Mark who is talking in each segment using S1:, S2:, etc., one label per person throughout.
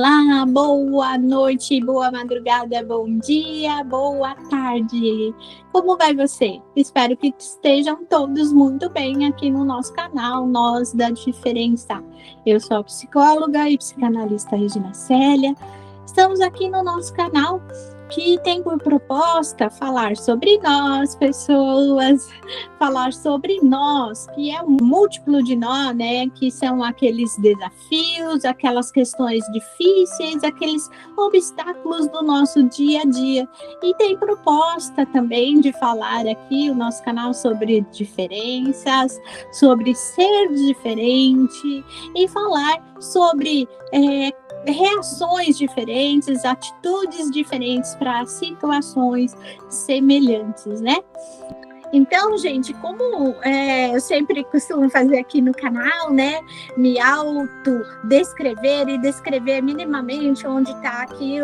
S1: Olá, boa noite, boa madrugada, bom dia, boa tarde. Como vai você? Espero que estejam todos muito bem aqui no nosso canal, Nós da Diferença. Eu sou a psicóloga e psicanalista Regina Célia. Estamos aqui no nosso canal que tem por proposta falar sobre nós, pessoas, falar sobre nós, que é um múltiplo de nós, né? Que são aqueles desafios, aquelas questões difíceis, aqueles obstáculos do nosso dia a dia. E tem proposta também de falar aqui o nosso canal sobre diferenças, sobre ser diferente e falar sobre reações diferentes, atitudes diferentes para situações semelhantes, né? Então, gente, como eu sempre costumo fazer aqui no canal, né? Me autodescrever e descrever minimamente onde está aqui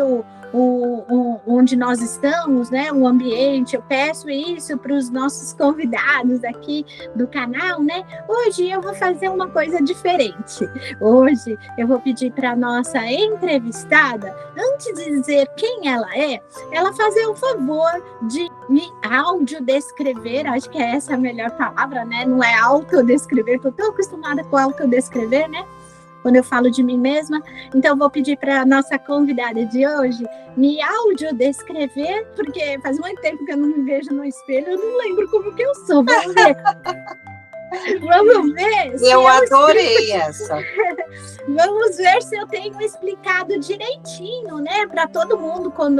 S1: onde nós estamos, né? O ambiente. Eu peço isso para os nossos convidados aqui do canal, né? Hoje eu vou fazer uma coisa diferente. Hoje eu vou pedir para a nossa entrevistada, antes de dizer quem ela é, ela fazer o favor de me autodescrever. Acho que é essa a melhor palavra, né? Não é autodescrever, estou tão acostumada com autodescrever, né? Quando eu falo de mim mesma. Então, vou pedir para a nossa convidada de hoje me audiodescrever, porque faz muito tempo que eu não me vejo no espelho, eu não lembro como que eu sou. Vamos ver. Vamos ver.
S2: Eu adorei essa.
S1: Vamos ver se eu tenho explicado direitinho, né? Para todo mundo, quando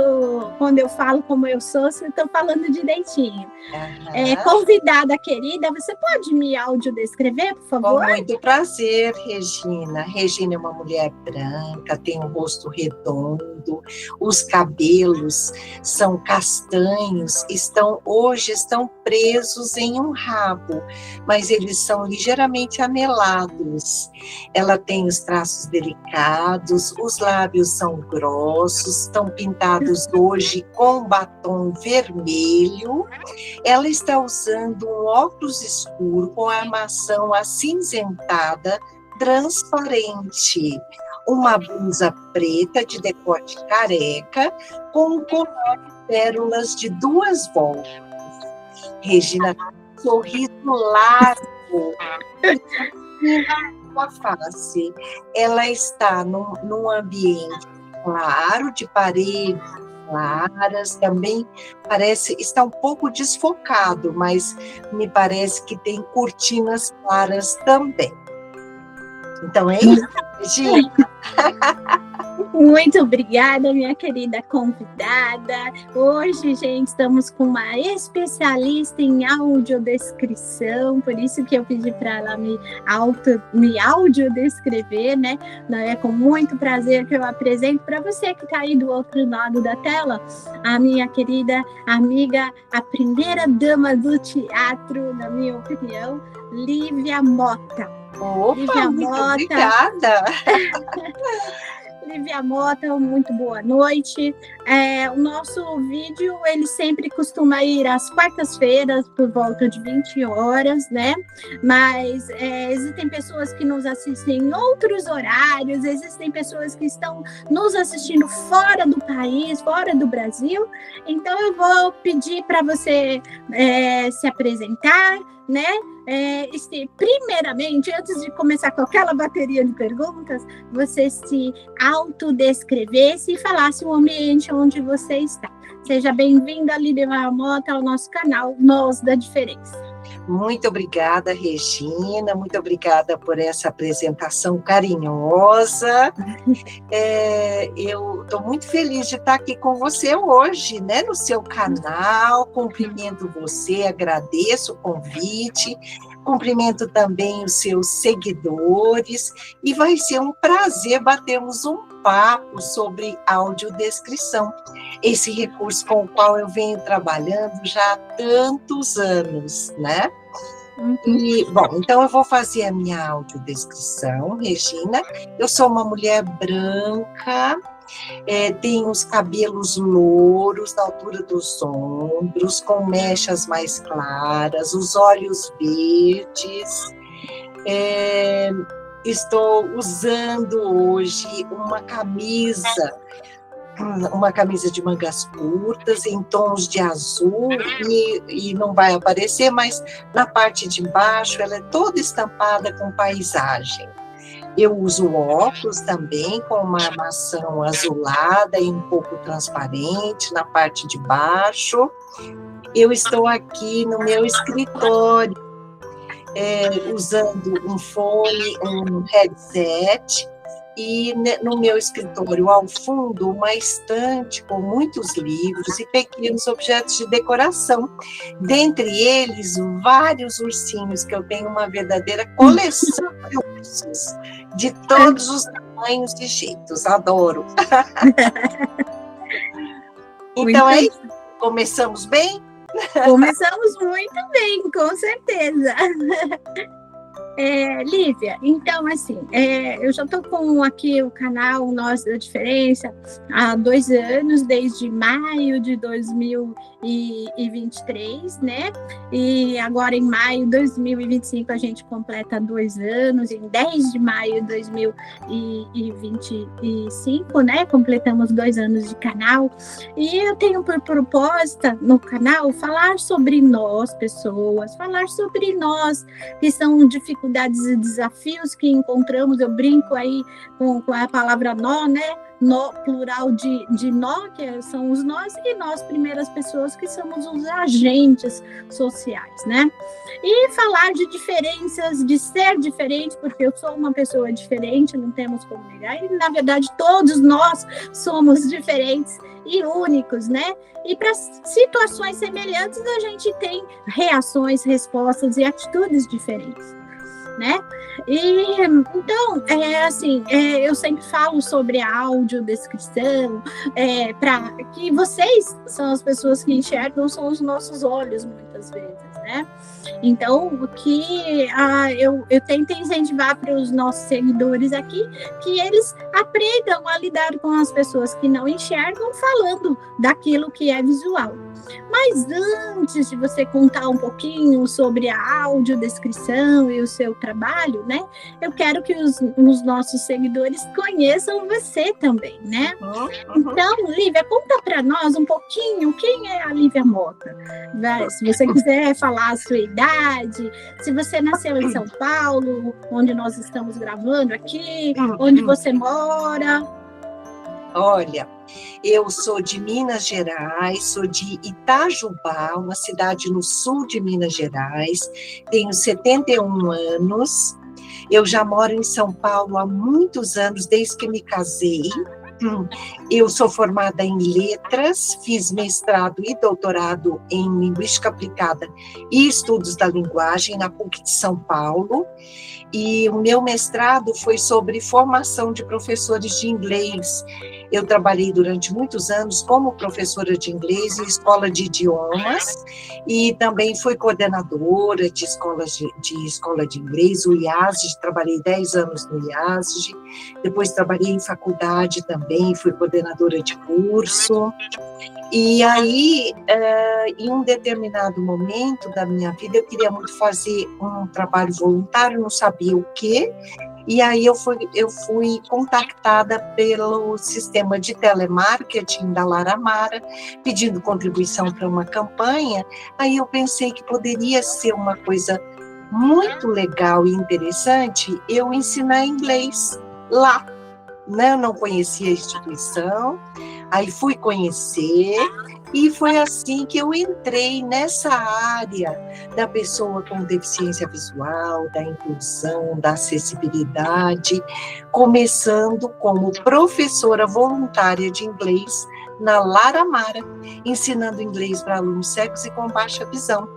S1: eu falo como eu sou, se eu estou falando direitinho.
S2: Uhum.
S1: Convidada querida, você pode me audiodescrever, por favor?
S2: Com muito prazer, Regina. Regina é uma mulher branca, tem um rosto redondo, os cabelos são castanhos, hoje estão presos em um rabo, mas eles são ligeiramente anelados. Ela tem os traços delicados, os lábios são grossos, estão pintados hoje com batom vermelho. Ela está usando um óculos escuro com armação acinzentada, transparente. Uma blusa preta de decote careca com um colar de pérolas de 2 voltas. Regina, sorriso largo, sua face. Ela está num ambiente claro, de paredes claras, também está um pouco desfocado, mas me parece que tem cortinas claras também. Então é isso, Regina.
S1: Muito obrigada, minha querida convidada. Hoje, gente, estamos com uma especialista em audiodescrição, por isso que eu pedi para ela me audiodescrever, né? É com muito prazer que eu apresento para você que está aí do outro lado da tela, a minha querida amiga, a primeira dama do teatro, na minha opinião, Lívia Mota.
S2: Opa, Lívia muito Mota. Obrigada!
S1: Lívia Mota, muito boa noite. O nosso vídeo, ele sempre costuma ir às quartas-feiras, por volta de 20 horas, né? Mas existem pessoas que nos assistem em outros horários, existem pessoas que estão nos assistindo fora do país, fora do Brasil. Então, eu vou pedir para você se apresentar, né? Primeiramente, antes de começar com aquela bateria de perguntas, você se autodescrevesse e falasse o ambiente onde você está. Seja bem-vinda, Lívia Mota, ao nosso canal Nós da Diferença.
S2: Muito obrigada, Regina, muito obrigada por essa apresentação carinhosa. Eu estou muito feliz de estar aqui com você hoje, né, no seu canal. Cumprimento você, agradeço o convite, cumprimento também os seus seguidores, e vai ser um prazer batermos um papo sobre audiodescrição, esse recurso com o qual eu venho trabalhando já há tantos anos, né? E, bom, então eu vou fazer a minha audiodescrição, Regina. Eu sou uma mulher branca, tenho os cabelos louros na altura dos ombros, com mechas mais claras, os olhos verdes, estou usando hoje uma camisa de mangas curtas em tons de azul e não vai aparecer, mas na parte de baixo ela é toda estampada com paisagem. Eu uso óculos também com uma armação azulada e um pouco transparente na parte de baixo. Eu estou aqui no meu escritório, usando um fone, um headset, e no meu escritório, ao fundo, uma estante com muitos livros e pequenos objetos de decoração. Dentre eles, vários ursinhos, que eu tenho uma verdadeira coleção de ursos, de todos os tamanhos e jeitos. Adoro. Então é isso. Começamos bem?
S1: Começamos muito bem, com certeza. Lívia, então, assim, eu já estou com aqui o canal Nós da Diferença há 2 anos, desde maio de 2023, né? E agora, em maio de 2025, a gente completa 2 anos, em 10 de maio de 2025, né? Completamos 2 anos de canal. E eu tenho por proposta no canal falar sobre nós, pessoas, falar sobre nós, que são dificuldades e desafios que encontramos. Eu brinco aí com a palavra nó, né? Nó, plural de nó, que são os nós, e nós, primeiras pessoas, que somos os agentes sociais, né? E falar de diferenças, de ser diferente, porque eu sou uma pessoa diferente, não temos como negar, e na verdade todos nós somos diferentes e únicos, né? E para situações semelhantes a gente tem reações, respostas e atitudes diferentes, né? E então, eu sempre falo sobre a audiodescrição, para que vocês são as pessoas que enxergam, são os nossos olhos, muitas vezes, né? Então, o que eu tento incentivar para os nossos seguidores aqui, que eles aprendam a lidar com as pessoas que não enxergam, falando daquilo que é visual. Mas antes de você contar um pouquinho sobre a audiodescrição e o seu trabalho, né? Eu quero que os nossos seguidores conheçam você também, né? Então, Lívia, conta para nós um pouquinho quem é a Lívia Mota. Se você quiser falar a sua idade, se você nasceu em São Paulo, onde nós estamos gravando aqui, onde você mora.
S2: Olha, eu sou de Minas Gerais, sou de Itajubá, uma cidade no sul de Minas Gerais, tenho 71 anos, eu já moro em São Paulo há muitos anos, desde que me casei. Eu sou formada em letras, fiz mestrado e doutorado em linguística aplicada e estudos da linguagem na PUC de São Paulo, e o meu mestrado foi sobre formação de professores de inglês. Eu trabalhei durante muitos anos como professora de inglês em escola de idiomas e também fui coordenadora de escola de inglês, o IASG, trabalhei 10 anos no IASG, depois trabalhei em faculdade também, fui coordenadora de curso. E aí, em um determinado momento da minha vida, eu queria muito fazer um trabalho voluntário, não sabia o quê, e aí eu fui contactada pelo sistema de telemarketing da Laramara, pedindo contribuição para uma campanha. Aí eu pensei que poderia ser uma coisa muito legal e interessante eu ensinar inglês lá, né? Eu não conhecia a instituição, aí fui conhecer, e foi assim que eu entrei nessa área da pessoa com deficiência visual, da inclusão, da acessibilidade, começando como professora voluntária de inglês na Laramara, ensinando inglês para alunos cegos e com baixa visão.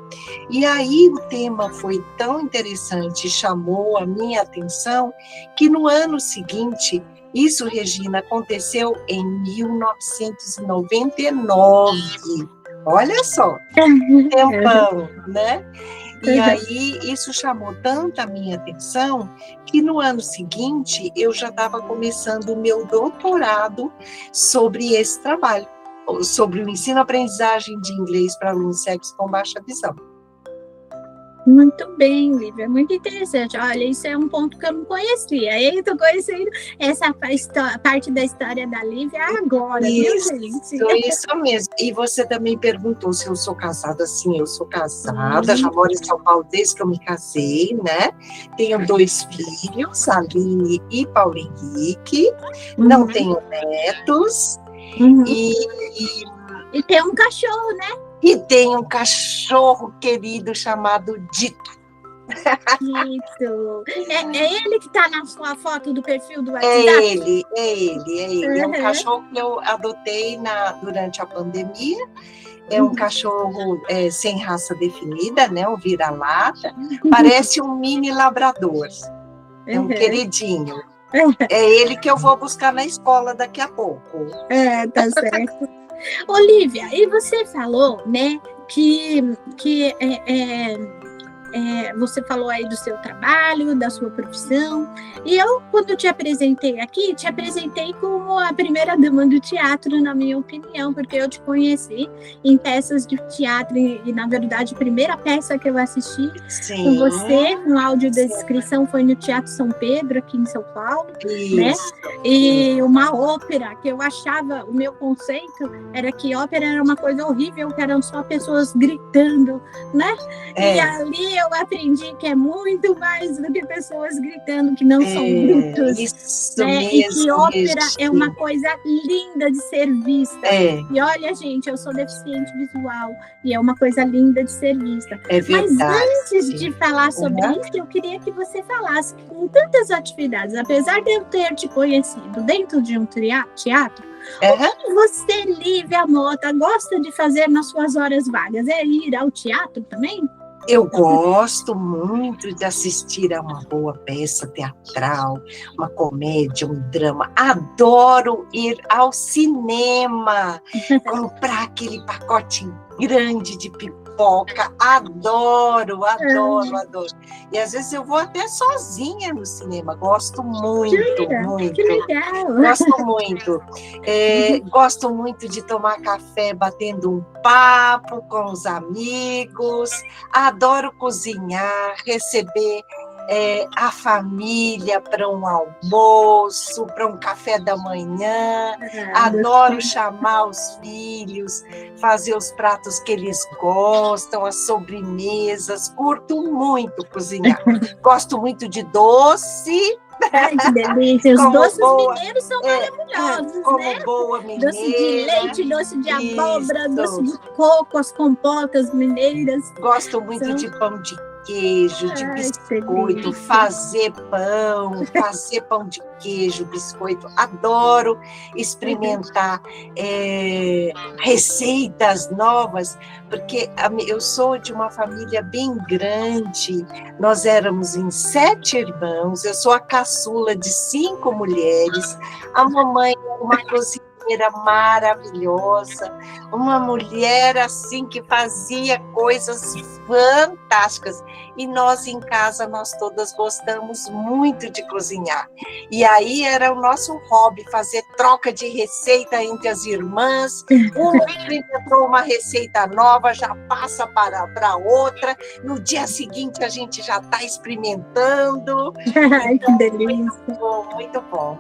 S2: E aí o tema foi tão interessante, chamou a minha atenção, que no ano seguinte, isso, Regina, aconteceu em 1999. Olha só, tempão, né? E aí isso chamou tanta minha atenção que no ano seguinte eu já estava começando o meu doutorado sobre esse trabalho, sobre o ensino-aprendizagem de inglês para alunos cegos com baixa visão.
S1: Muito bem, Lívia, muito interessante. Olha, isso é um ponto que eu não conhecia. Eu estou conhecendo essa parte da história da Lívia agora, viu, gente?
S2: Isso mesmo. E você também perguntou se eu sou casada. Sim, eu sou casada, já moro em São Paulo desde que eu me casei, né? Tenho 2 filhos, Aline e Paulo Henrique. Não tenho netos.
S1: E tem um cachorro, né?
S2: E tem um cachorro querido chamado Dito.
S1: Isso. É ele que está na sua foto do perfil do WhatsApp?
S2: É ele. É um cachorro que eu adotei durante a pandemia. É um cachorro sem raça definida, né? Um vira-lata. Parece um mini labrador. É um queridinho. É ele que eu vou buscar na escola daqui a pouco.
S1: Tá certo. Olívia, e você falou, né, que você falou aí do seu trabalho, da sua profissão, e eu, quando te apresentei aqui, te apresentei como a primeira dama do teatro, na minha opinião, porque eu te conheci em peças de teatro, e na verdade, a primeira peça que eu assisti com você, no áudio da descrição, foi no Teatro São Pedro, aqui em São Paulo, né? E uma ópera, que eu achava, o meu conceito era que ópera era uma coisa horrível, que eram só pessoas gritando, né? E ali eu aprendi que é muito mais do que pessoas gritando, que não são brutos.
S2: Isso
S1: né?
S2: mesmo,
S1: E que ópera é uma coisa linda de ser vista. E olha, gente, eu sou deficiente visual e é uma coisa linda de ser vista. Mas antes de falar sobre isso, eu queria que você falasse que com tantas atividades, apesar de eu ter te conhecido dentro de um teatro, o que você, Lívia Mota, gosta de fazer nas suas horas vagas? É ir ao teatro também?
S2: Eu gosto muito de assistir a uma boa peça teatral, uma comédia, um drama. Adoro ir ao cinema, comprar aquele pacote grande de pipoca. Adoro. E às vezes eu vou até sozinha no cinema. Gosto muito.
S1: Que legal.
S2: Gosto muito. Gosto muito de tomar café batendo um papo com os amigos. Adoro cozinhar, receber a família para um almoço, para um café da manhã. Adoro chamar os filhos, fazer os pratos que eles gostam, as sobremesas. Curto muito cozinhar. Gosto muito de doce.
S1: Ai, que delícia. Os doces mineiros são maravilhosos,
S2: como boa mineira.
S1: Doce de leite, doce de abóbora, doce de coco, as compotas mineiras.
S2: Gosto muito de pão de queijo, de biscoito, fazer pão de queijo, biscoito. Adoro experimentar receitas novas, porque eu sou de uma família bem grande. Nós éramos em 7 irmãos, eu sou a caçula de 5 mulheres. A mamãe era uma cozinheira maravilhosa, uma mulher assim que fazia coisas fantásticas, e nós em casa, nós todas gostamos muito de cozinhar, e aí era o nosso hobby, fazer troca de receita entre as irmãs. Uma inventou uma receita nova, já passa para outra, no dia seguinte a gente já está experimentando.
S1: Ai, que delícia.
S2: Muito bom.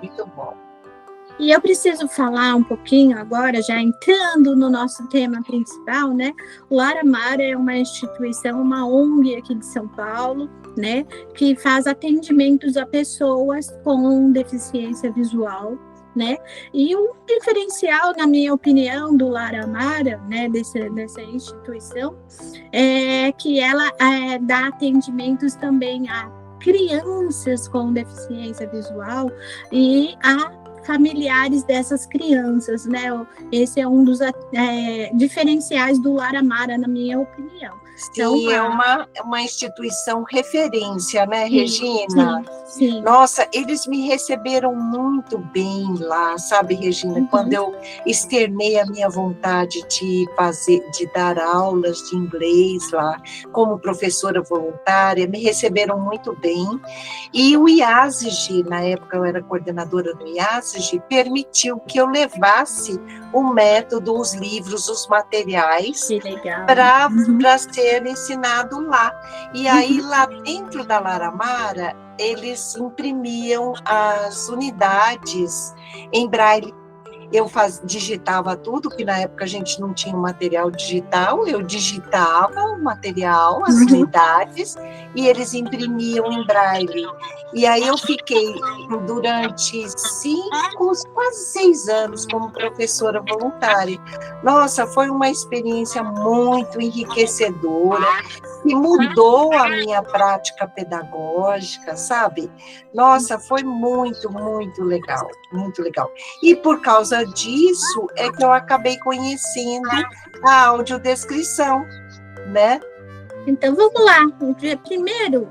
S1: E eu preciso falar um pouquinho agora, já entrando no nosso tema principal, né? O Lar Amar é uma instituição, uma ONG aqui de São Paulo, né? Que faz atendimentos a pessoas com deficiência visual, né? E um diferencial, na minha opinião, do Lar Amara, né? Dessa instituição, é que ela dá atendimentos também a crianças com deficiência visual e a familiares dessas crianças, né? Esse é um dos diferenciais do Lar Amara, na minha opinião.
S2: Sim, então, é uma instituição referência, né, Regina?
S1: Sim.
S2: Nossa, eles me receberam muito bem lá, sabe, Regina? Quando eu externei a minha vontade de dar aulas de inglês lá, como professora voluntária, me receberam muito bem. E o IASG, na época eu era coordenadora do IASG, permitiu que eu levasse o método, os livros, os materiais para ser ser ensinado lá. E aí, lá dentro da Laramara, eles imprimiam as unidades em braille. Eu digitava tudo, que na época a gente não tinha material digital, eu digitava o material, as unidades, e eles imprimiam em braille. E aí eu fiquei durante 5, quase 6 anos como professora voluntária. Nossa, foi uma experiência muito enriquecedora, e mudou a minha prática pedagógica, sabe? Nossa, foi muito, muito legal, muito legal. E por causa disso é que eu acabei conhecendo a audiodescrição, né?
S1: Então, vamos lá. Primeiro,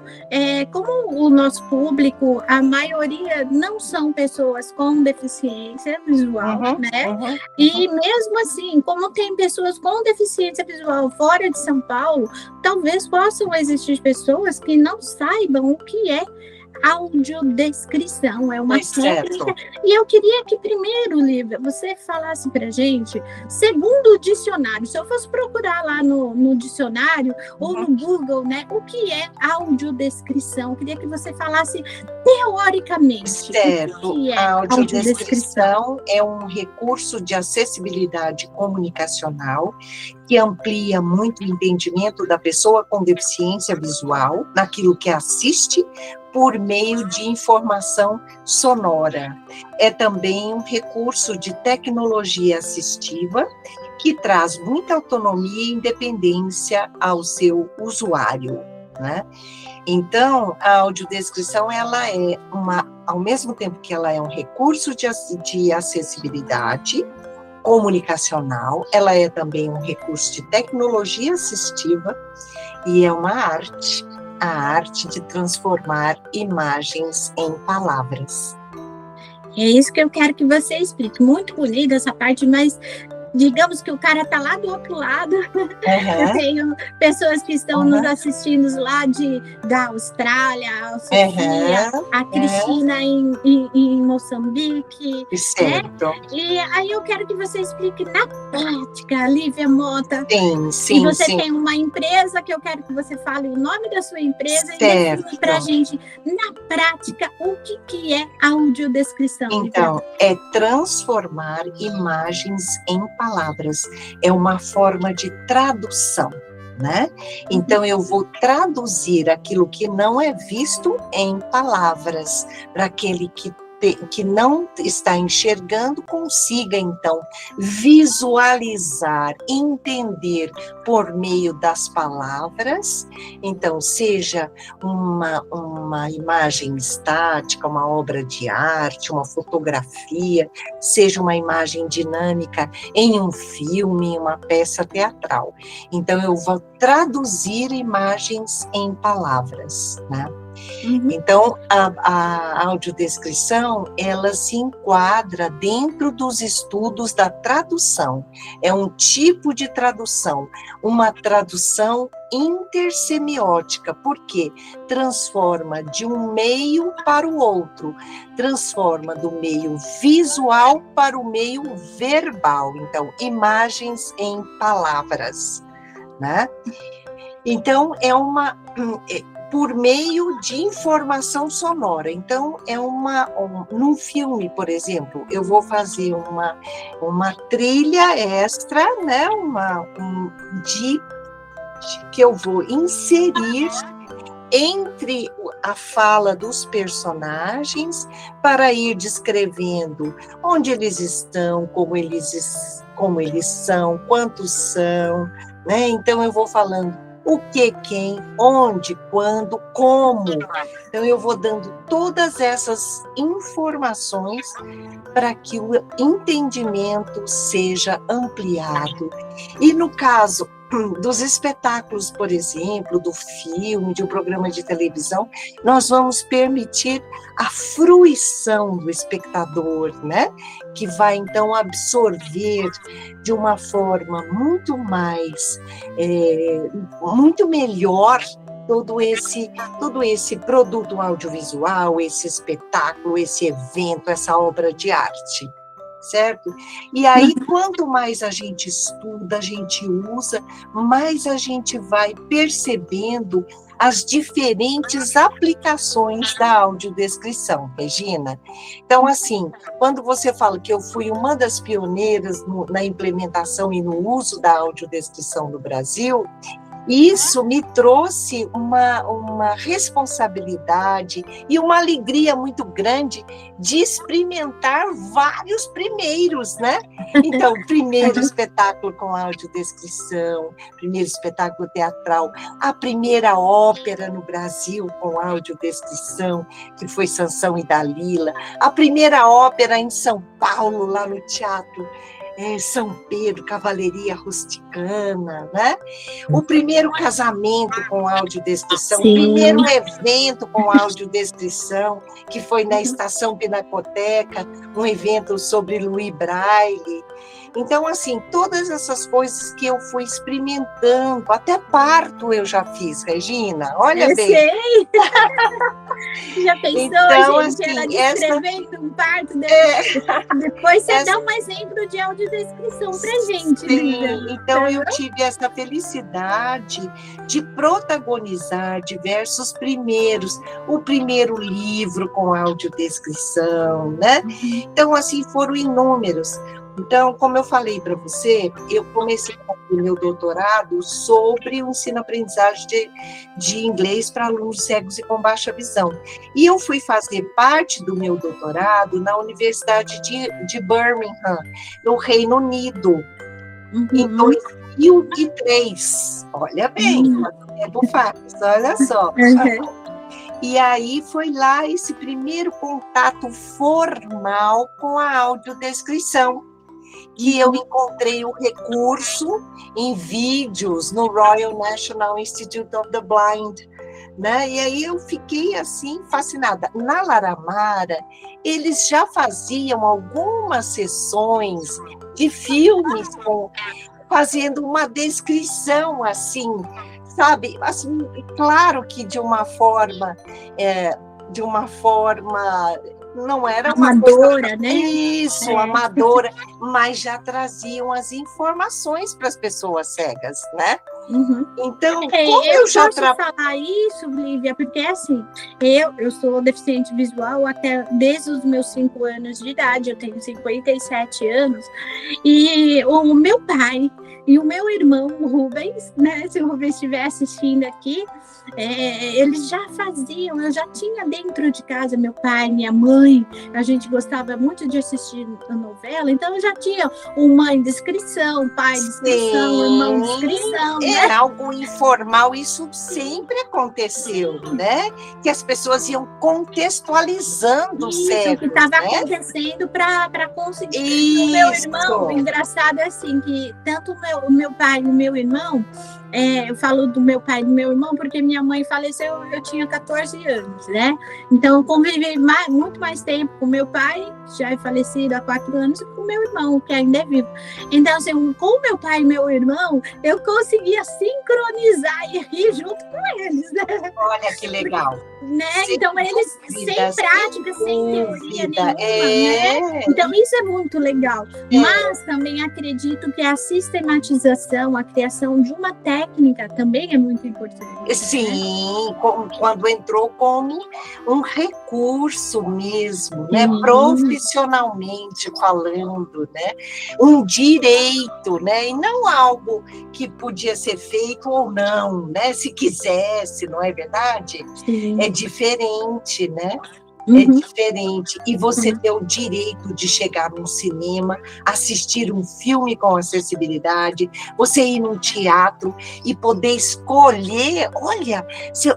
S1: como o nosso público, a maioria não são pessoas com deficiência visual, né? E mesmo assim, como tem pessoas com deficiência visual fora de São Paulo, talvez possam existir pessoas que não saibam o que é audiodescrição, é uma técnica. E eu queria que primeiro, Lívia, você falasse para gente, segundo o dicionário, se eu fosse procurar lá no dicionário ou no Google, né, o que é audiodescrição? Eu queria que você falasse teoricamente.
S2: Certo.
S1: O que é
S2: a audiodescrição é um recurso de acessibilidade comunicacional que amplia muito o entendimento da pessoa com deficiência visual naquilo que assiste, por meio de informação sonora. É também um recurso de tecnologia assistiva que traz muita autonomia e independência ao seu usuário, né? Então, a audiodescrição, ela é ao mesmo tempo que ela é um recurso de acessibilidade comunicacional, ela é também um recurso de tecnologia assistiva e é uma arte, a arte de transformar imagens em palavras.
S1: É isso que eu quero que você explique. Muito bonita essa parte, mas digamos que o cara está lá do outro lado. Eu tenho pessoas que estão nos assistindo lá da Austrália, a Sofia, a Cristina em Moçambique.
S2: Certo.
S1: Né? E aí eu quero que você explique na prática, Lívia Mota.
S2: Sim.
S1: E você tem uma empresa que eu quero que você fale o nome da sua empresa e explique para a gente, na prática, o que é audiodescrição.
S2: Então, é transformar imagens em palavras. É uma forma de tradução, né? Então, eu vou traduzir aquilo que não é visto em palavras, para aquele que não está enxergando, consiga, então, visualizar, entender por meio das palavras. Então, seja uma imagem estática, uma obra de arte, uma fotografia, seja uma imagem dinâmica em um filme, em uma peça teatral. Então, eu vou traduzir imagens em palavras, né? Então, a audiodescrição, ela se enquadra dentro dos estudos da tradução. É um tipo de tradução, uma tradução intersemiótica, porque transforma de um meio para o outro, transforma do meio visual para o meio verbal. Então, imagens em palavras, né? Então, por meio de informação sonora. Então, num filme, por exemplo, eu vou fazer uma trilha extra, né, que eu vou inserir entre a fala dos personagens para ir descrevendo onde eles estão, como eles são, quantos são, né? Então, eu vou falando o que, quem, onde, quando, como. Então, eu vou dando todas essas informações para que o entendimento seja ampliado. E no caso dos espetáculos, por exemplo, do filme, de um programa de televisão, nós vamos permitir a fruição do espectador, né? Que vai, então, absorver de uma forma muito mais, muito melhor todo esse produto audiovisual, esse espetáculo, esse evento, essa obra de arte. certo? E aí, quanto mais a gente estuda, a gente usa, mais a gente vai percebendo as diferentes aplicações da audiodescrição, Regina. Então, assim, quando você fala que eu fui uma das pioneiras na implementação e no uso da audiodescrição no Brasil, isso me trouxe uma responsabilidade e uma alegria muito grande de experimentar vários primeiros, né? Então, primeiro espetáculo com audiodescrição, primeiro espetáculo teatral, a primeira ópera no Brasil com audiodescrição, que foi Sansão e Dalila, a primeira ópera em São Paulo, lá no Teatro São Pedro, Cavalaria Rusticana, né? O primeiro casamento com audiodescrição, o primeiro evento com audiodescrição, que foi na Estação Pinacoteca, um evento sobre Louis Braille. Então, assim, todas essas coisas que eu fui experimentando, até parto eu já fiz, Regina, olha
S1: eu
S2: bem.
S1: Sei. Já pensou,
S2: então,
S1: gente?
S2: Assim,
S1: Ela descrevendo um parto, depois você dá um exemplo de audiodescrição pra gente.
S2: Sim,
S1: Lívia.
S2: então eu tive essa felicidade de protagonizar diversos primeiros, o primeiro livro com audiodescrição, né? Então, assim, foram inúmeros. Então, como eu falei para você, eu comecei o meu doutorado sobre o ensino-aprendizagem de inglês para alunos cegos e com baixa visão. E eu fui fazer parte do meu doutorado na Universidade de Birmingham, no Reino Unido, em 2003. Olha bem, tempo faz, olha só. E aí foi lá esse primeiro contato formal com a audiodescrição, que eu encontrei o recurso em vídeos no Royal National Institute of the Blind, né? E aí eu fiquei assim fascinada. Na Laramara, eles já faziam algumas sessões de filmes fazendo uma descrição assim, sabe? Assim, claro que de uma forma não era uma
S1: amadora,
S2: coisa,
S1: né?
S2: Isso, amadora, mas já traziam as informações para as pessoas cegas, né? Então, como
S1: eu
S2: já
S1: posso falar isso, Lívia, porque assim, eu sou deficiente visual desde os meus 5 anos de idade, eu tenho 57 anos, e o meu pai e o meu irmão, o Rubens, né, se o Rubens estiver assistindo aqui, eles já faziam, eu já tinha dentro de casa meu pai, minha mãe, a gente gostava muito de assistir a novela, então eu já tinha uma descrição, pai descrição, irmão descrição, né?
S2: Algo informal, isso sempre aconteceu, né? Que as pessoas iam contextualizando o cérebro,
S1: o que estava acontecendo para conseguir. O meu irmão, o engraçado é assim, que tanto o meu pai e o meu irmão, eu falo do meu pai e do meu irmão porque minha mãe faleceu, eu tinha 14 anos, né? Então eu convivi muito mais tempo com meu pai, já é falecido há 4 anos, e com meu irmão, que ainda é vivo. Então, assim, com meu pai e meu irmão, eu conseguia sincronizar e rir junto com eles, né?
S2: Olha que legal.
S1: Né? Então, eles sem prática, sem teoria nenhuma, né? Então, isso é muito legal. Mas também acredito que a sistematização, a criação de uma técnica também é muito importante.
S2: Sim, né? Quando entrou como um recurso mesmo, né? Profissionalmente falando, né? Um direito, né? E não algo que podia ser feito ou não, né? Se quisesse, não é verdade?
S1: Sim.
S2: É diferente, né? É diferente. E você ter o direito de chegar num cinema, assistir um filme com acessibilidade, você ir num teatro e poder escolher. Olha,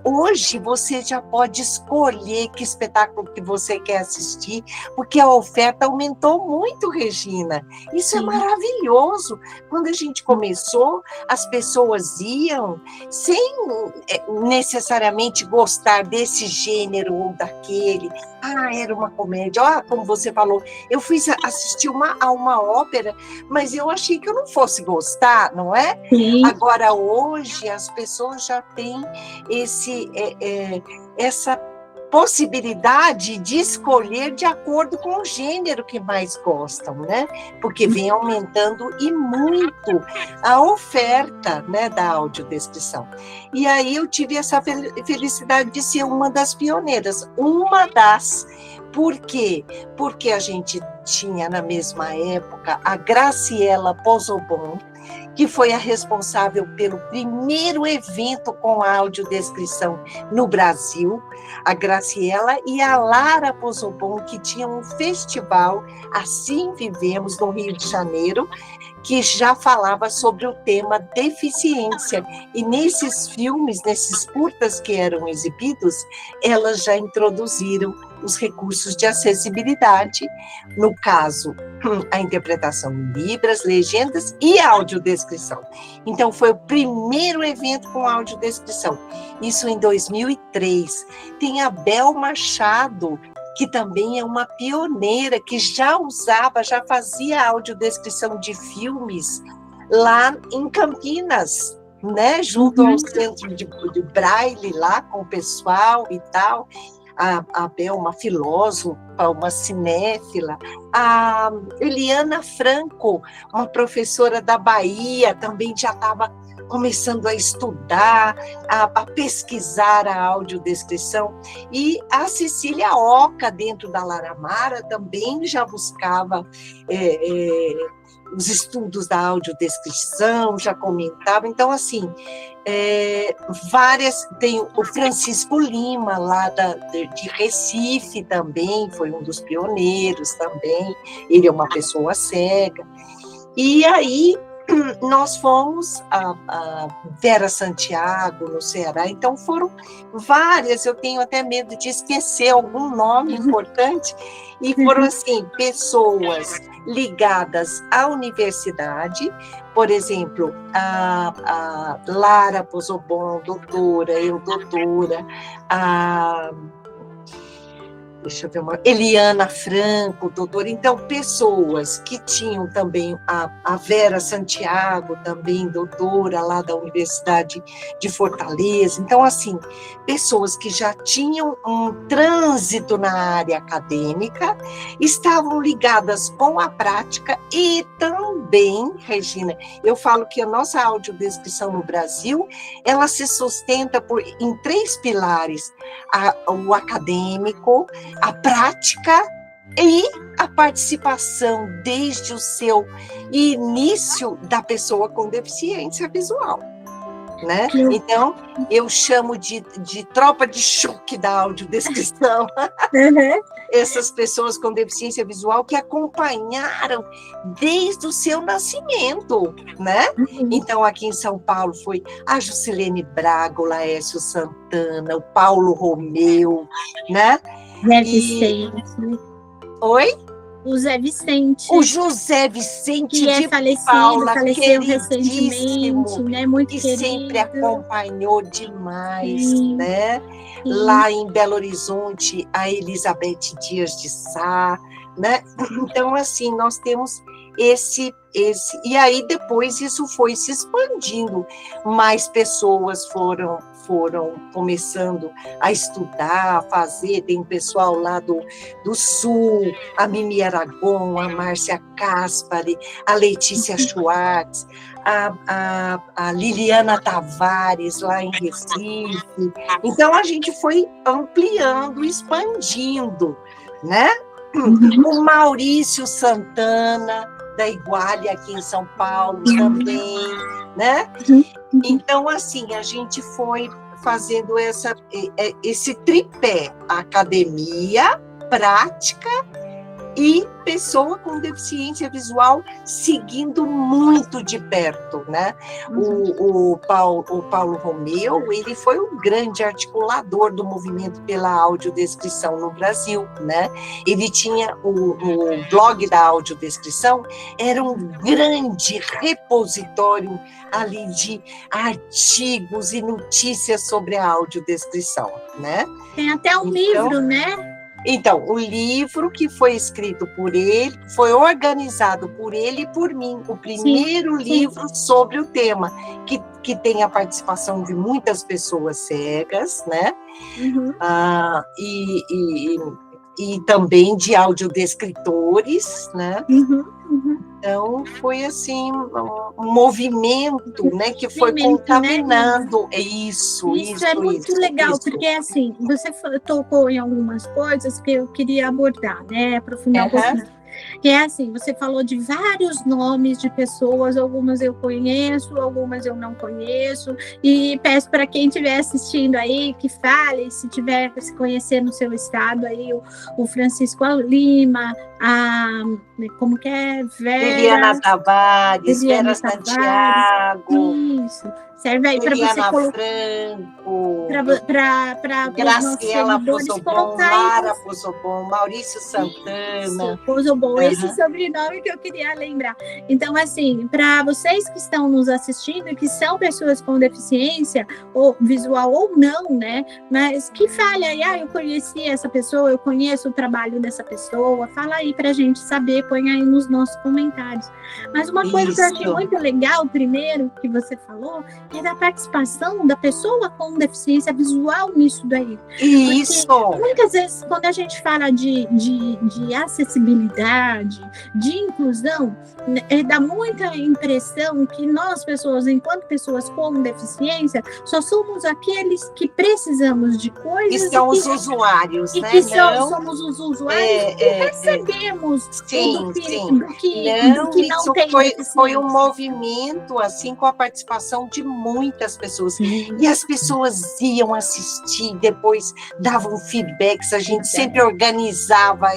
S2: hoje você já pode escolher que espetáculo que você quer assistir, porque a oferta aumentou muito, Regina. Isso é maravilhoso. Quando a gente começou, as pessoas iam sem necessariamente gostar desse gênero ou daquele. Era uma comédia. Como você falou, eu fui assistir a uma ópera, mas eu achei que eu não fosse gostar, não é?
S1: Sim.
S2: Agora, hoje, as pessoas já têm essa possibilidade de escolher de acordo com o gênero que mais gostam, né? Porque vem aumentando e muito a oferta, né, da audiodescrição. E aí eu tive essa felicidade de ser uma das pioneiras, Por quê? Porque a gente tinha na mesma época a Graciela Pozobon, que foi a responsável pelo primeiro evento com audiodescrição no Brasil, a Graciela, e a Lara Pozobon, que tinha um festival, Assim Vivemos, no Rio de Janeiro, que já falava sobre o tema deficiência. E nesses filmes, nesses curtas que eram exibidos, elas já introduziram os recursos de acessibilidade, no caso, a interpretação em libras, legendas e audiodescrição. Então, foi o primeiro evento com audiodescrição, isso em 2003. Tem a Bel Machado, que também é uma pioneira, que já fazia audiodescrição de filmes lá em Campinas, né? Junto ao centro de Braille, lá com o pessoal e tal. A Bel, uma filósofa, uma cinéfila, a Eliana Franco, uma professora da Bahia, também já estava começando a estudar, a pesquisar a audiodescrição, e a Cecília Oca, dentro da Laramara, também já buscava os estudos da audiodescrição, já comentava. Então, assim, tem o Francisco Lima, lá de Recife também, foi um dos pioneiros também, ele é uma pessoa cega. E aí, nós fomos a Vera Santiago, no Ceará, então foram várias, eu tenho até medo de esquecer algum nome importante, e foram, assim, pessoas ligadas à universidade, por exemplo, a Lara Pozobon, doutora, deixa eu ver, Eliana Franco, doutora. Então, pessoas que tinham também a Vera Santiago, também doutora lá da Universidade de Fortaleza. Então, assim, pessoas que já tinham um trânsito na área acadêmica, estavam ligadas com a prática e também, Regina, eu falo que a nossa audiodescrição no Brasil, ela se sustenta em 3 pilares: o acadêmico, a prática e a participação desde o seu início da pessoa com deficiência visual, né? Então, eu chamo de tropa de choque da audiodescrição. Essas pessoas com deficiência visual que acompanharam desde o seu nascimento, né? Então, aqui em São Paulo foi a Juscelene Braga, o Laércio Santana, o Paulo Romeu, né?
S1: Zé Vicente.
S2: Oi?
S1: O Zé Vicente.
S2: O José Vicente
S1: que
S2: de
S1: faleceu
S2: queridíssimo,
S1: recentemente, né? Muito
S2: que
S1: querido.
S2: sempre acompanhou demais, né? Lá em Belo Horizonte, a Elizabeth Dias de Sá, né? Então, assim, nós temos esse, e aí depois isso foi se expandindo, mais pessoas foram começando a estudar, a fazer. Tem um pessoal lá do Sul, a Mimi Aragon, a Márcia Caspari, a Letícia Schwartz, a Liliana Tavares, lá em Recife. Então, a gente foi ampliando, expandindo, né? O Maurício Santana, da Igualia, aqui em São Paulo, também, né? Então, assim, a gente foi fazendo esse tripé: academia, prática e pessoa com deficiência visual, seguindo muito de perto, né? O Paulo Romeu, ele foi um grande articulador do movimento pela audiodescrição no Brasil, né? Ele tinha o blog da audiodescrição, era um grande repositório ali de artigos e notícias sobre a audiodescrição, né?
S1: Tem até um livro, né?
S2: Então, o livro que foi escrito por ele, foi organizado por ele e por mim, o primeiro livro sobre o tema, que tem a participação de muitas pessoas cegas, né? E também de audiodescritores, né? Então, foi assim, um movimento, né, que foi contaminando. Né? Isso
S1: é muito legal, porque assim, você tocou em algumas coisas que eu queria abordar, né, aprofundar um pouquinho. Que é assim, você falou de vários nomes de pessoas, algumas eu conheço, algumas eu não conheço, e peço para quem estiver assistindo aí, que fale, se tiver se conhecer no seu estado aí, o Francisco Lima, como que é?
S2: Viviana Tavares, Vera Santiago.
S1: Isso. Serve aí para você colocar. Para
S2: Graciela Pozobon, Lara Pozobon, Maurício Santana.
S1: Pozobon, esse sobrenome que eu queria lembrar. Então, assim, para vocês que estão nos assistindo e que são pessoas com deficiência, ou visual ou não, né? Mas que fale aí, eu conheci essa pessoa, eu conheço o trabalho dessa pessoa, fala aí para a gente saber, põe aí nos nossos comentários. Mas uma coisa que eu achei muito legal, primeiro, que você falou, é da participação da pessoa com deficiência visual nisso daí.
S2: Isso!
S1: Porque muitas vezes, quando a gente fala de acessibilidade, de inclusão, dá muita impressão que nós, pessoas, enquanto pessoas com deficiência, só somos aqueles que precisamos de coisas...
S2: Que são os usuários, né?
S1: Que somos os usuários que recebemos
S2: sim,
S1: do que não tem
S2: foi um movimento, assim, com a participação de muitas pessoas. E as pessoas iam assistir, depois davam feedbacks, a gente sempre organizava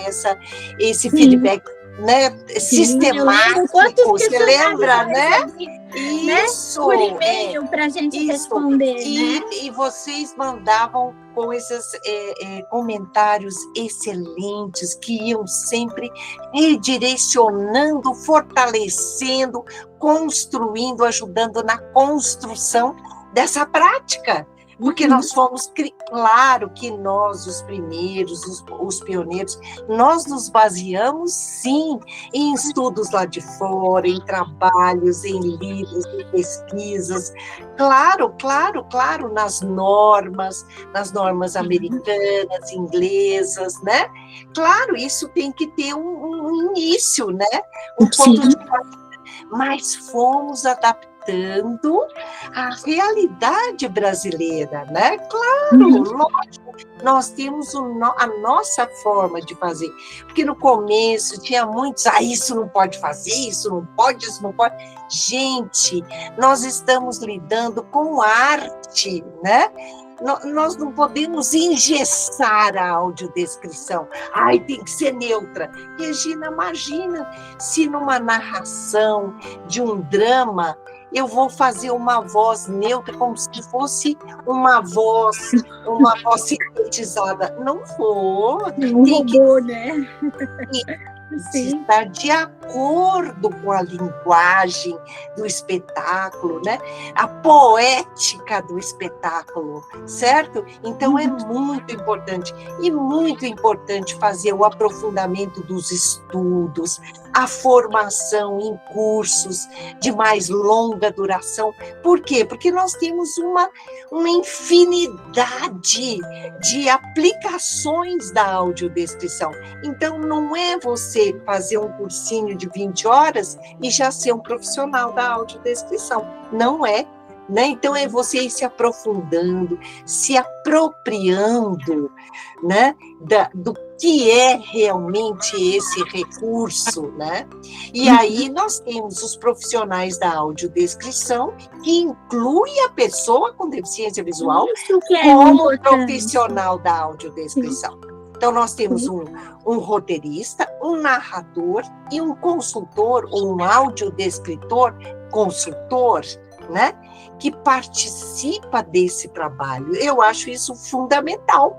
S2: esse feedback, né, sistemático. Você lembra, né? Isso!
S1: Por e-mail para a gente responder, né?
S2: E vocês mandavam com esses comentários excelentes que iam sempre redirecionando, fortalecendo, construindo, ajudando na construção dessa prática. Porque nós fomos, claro que nós, os primeiros, os pioneiros, nós nos baseamos, sim, em estudos lá de fora, em trabalhos, em livros, em pesquisas, claro, nas normas americanas, inglesas, né? Claro, isso tem que ter um início, né? Um ponto de partida. Mas fomos adaptando a realidade brasileira, né? Claro, lógico, nós temos a nossa forma de fazer, porque no começo tinha muitos, isso não pode fazer, isso não pode. Gente, nós estamos lidando com arte, né? Nós não podemos engessar a audiodescrição. Tem que ser neutra. Regina, imagina se numa narração de um drama eu vou fazer uma voz neutra, como se fosse uma voz sintetizada. Não vou.
S1: Tem robô, né?
S2: Sim. Estar de acordo com a linguagem do espetáculo, né? A poética do espetáculo, certo? Então é muito importante, e muito importante fazer o aprofundamento dos estudos, a formação em cursos de mais longa duração. Por quê? Porque nós temos uma infinidade de aplicações da audiodescrição. Então, não é você fazer um cursinho de 20 horas e já ser um profissional da audiodescrição. Não é. Né? Então, é você ir se aprofundando, se apropriando, né, do que é realmente esse recurso, né? E aí nós temos os profissionais da audiodescrição, que inclui a pessoa com deficiência visual como profissional da audiodescrição. Então, nós temos um roteirista, um narrador e um consultor, ou um audiodescritor, consultor, né? Que participa desse trabalho. Eu acho isso fundamental,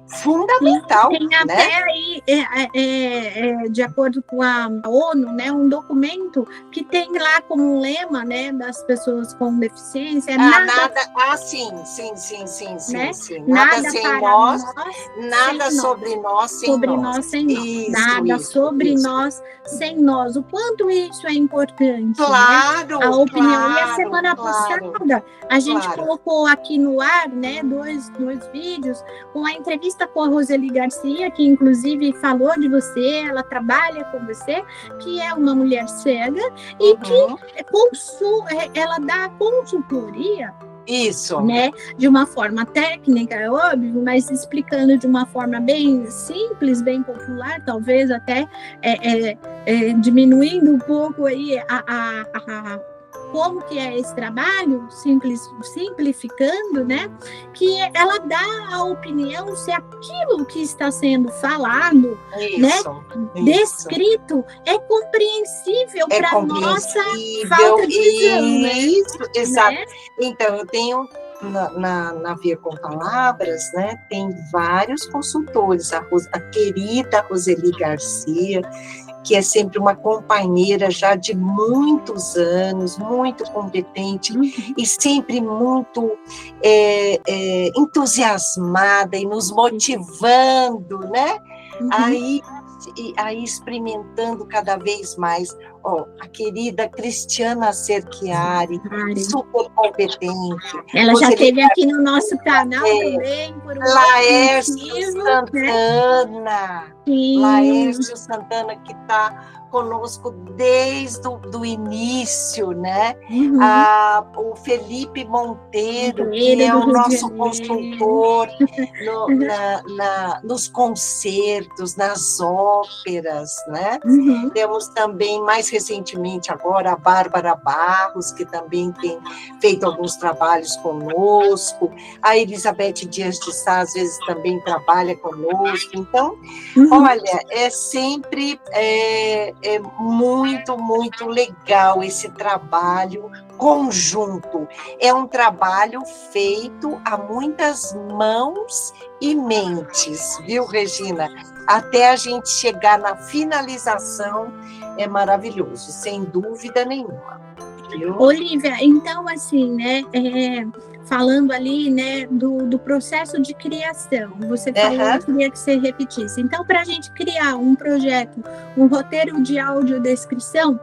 S2: fundamental,
S1: tem até
S2: né?
S1: aí, de acordo com a ONU, né, um documento que tem lá como lema, né, das pessoas com deficiência,
S2: sim,
S1: né,
S2: nada
S1: nada
S2: sem
S1: para
S2: nós,
S1: sem
S2: nada
S1: nós.
S2: sobre nós sem
S1: Sobre
S2: nós.
S1: nós sem nós.
S2: Isso,
S1: Nada sobre nós sem nós. O quanto isso é importante,
S2: claro,
S1: né? A opinião. E a
S2: claro,
S1: semana
S2: claro,
S1: passada, a gente
S2: claro.
S1: colocou aqui no ar, né, dois vídeos, com a entrevista com a Roseli Garcia, que inclusive falou de você, ela trabalha com você, que é uma mulher cega, e que ela dá consultoria.
S2: Isso.
S1: Né? De uma forma técnica, é óbvio, mas explicando de uma forma bem simples, bem popular, talvez até diminuindo um pouco aí como que é esse trabalho, simplificando, né? Que ela dá a opinião se aquilo que está sendo falado, né? Descrito, é compreensível para nossa falta de visão, né?
S2: Isso, exato.
S1: Né?
S2: Então, eu tenho na Via com Palavras, né? Tem vários consultores, a querida Roseli Garcia, que é sempre uma companheira já de muitos anos, muito competente e sempre muito entusiasmada e nos motivando, né? Aí experimentando cada vez mais. A querida Cristiana Cerchiari, super competente.
S1: Ela já esteve aqui no nosso canal também, por um
S2: Laércio Santana. Laércio Santana, que está conosco desde o início, né? O Felipe Monteiro, que é o nosso consultor nos concertos, nas óperas, né? Temos também, mais recentemente agora, a Bárbara Barros, que também tem feito alguns trabalhos conosco, a Elizabeth Dias de Sá, às vezes, também trabalha conosco. Então, olha, é sempre muito, muito legal esse trabalho conjunto. É um trabalho feito a muitas mãos e mentes, viu, Regina? Até a gente chegar na finalização, é maravilhoso, sem dúvida nenhuma. Viu?
S1: Olívia, então, assim, né, falando ali, né, do processo de criação, você falou, eu queria que você repetisse. Então, para a gente criar um projeto, um roteiro de audiodescrição,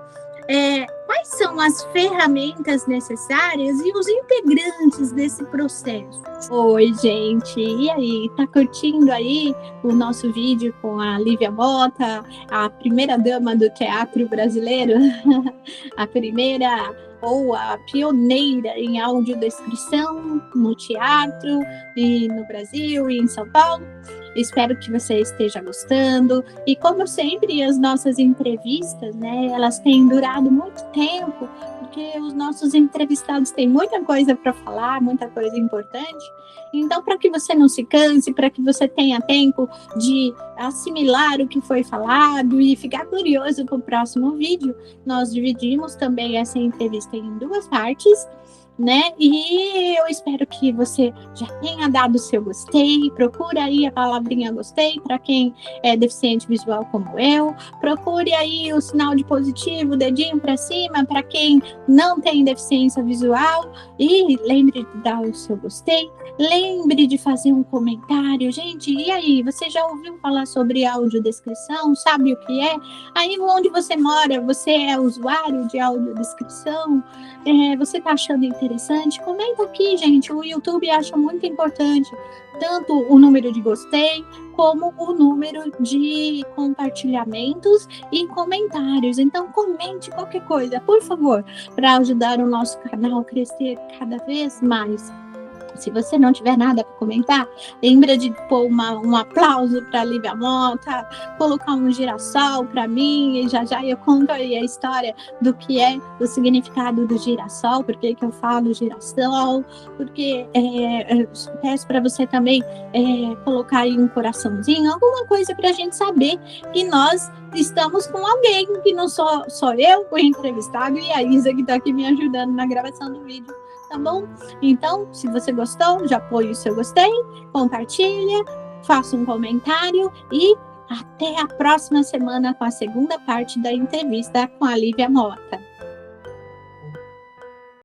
S1: quais são as ferramentas necessárias e os integrantes desse processo? Oi, gente, e aí? Tá curtindo aí o nosso vídeo com a Lívia Mota, a primeira dama do teatro brasileiro? A primeira ou a pioneira em audiodescrição no teatro e no Brasil e em São Paulo. Espero que você esteja gostando. E como sempre, as nossas entrevistas, né, elas têm durado muito tempo, porque os nossos entrevistados têm muita coisa para falar, muita coisa importante. Então, para que você não se canse, para que você tenha tempo de assimilar o que foi falado e ficar curioso para o próximo vídeo, nós dividimos também essa entrevista em 2 partes, né? E eu espero que você já tenha dado o seu gostei. Procura aí a palavrinha gostei para quem é deficiente visual como eu. Procure aí o sinal de positivo, dedinho para cima para quem não tem deficiência visual. E lembre de dar o seu gostei. Lembre de fazer um comentário. Gente, e aí? Você já ouviu falar sobre audiodescrição? Sabe o que é? Aí onde você mora, você é usuário de audiodescrição? Você está achando interessante? Comenta aqui, gente. O YouTube acha muito importante tanto o número de gostei como o número de compartilhamentos e comentários. Então, comente qualquer coisa, por favor, para ajudar o nosso canal a crescer cada vez mais. Se você não tiver nada para comentar, lembra de pôr um aplauso para a Lívia Mota, colocar um girassol para mim, e já eu conto aí a história do que é o significado do girassol, por que eu falo girassol, porque peço para você também colocar aí um coraçãozinho, alguma coisa para a gente saber que nós estamos com alguém, que não sou só eu, o entrevistado, e a Isa que está aqui me ajudando na gravação do vídeo. Tá bom? Então, se você gostou, já põe o seu gostei, compartilha, faça um comentário e até a próxima semana com a segunda parte da entrevista com a Lívia Mota.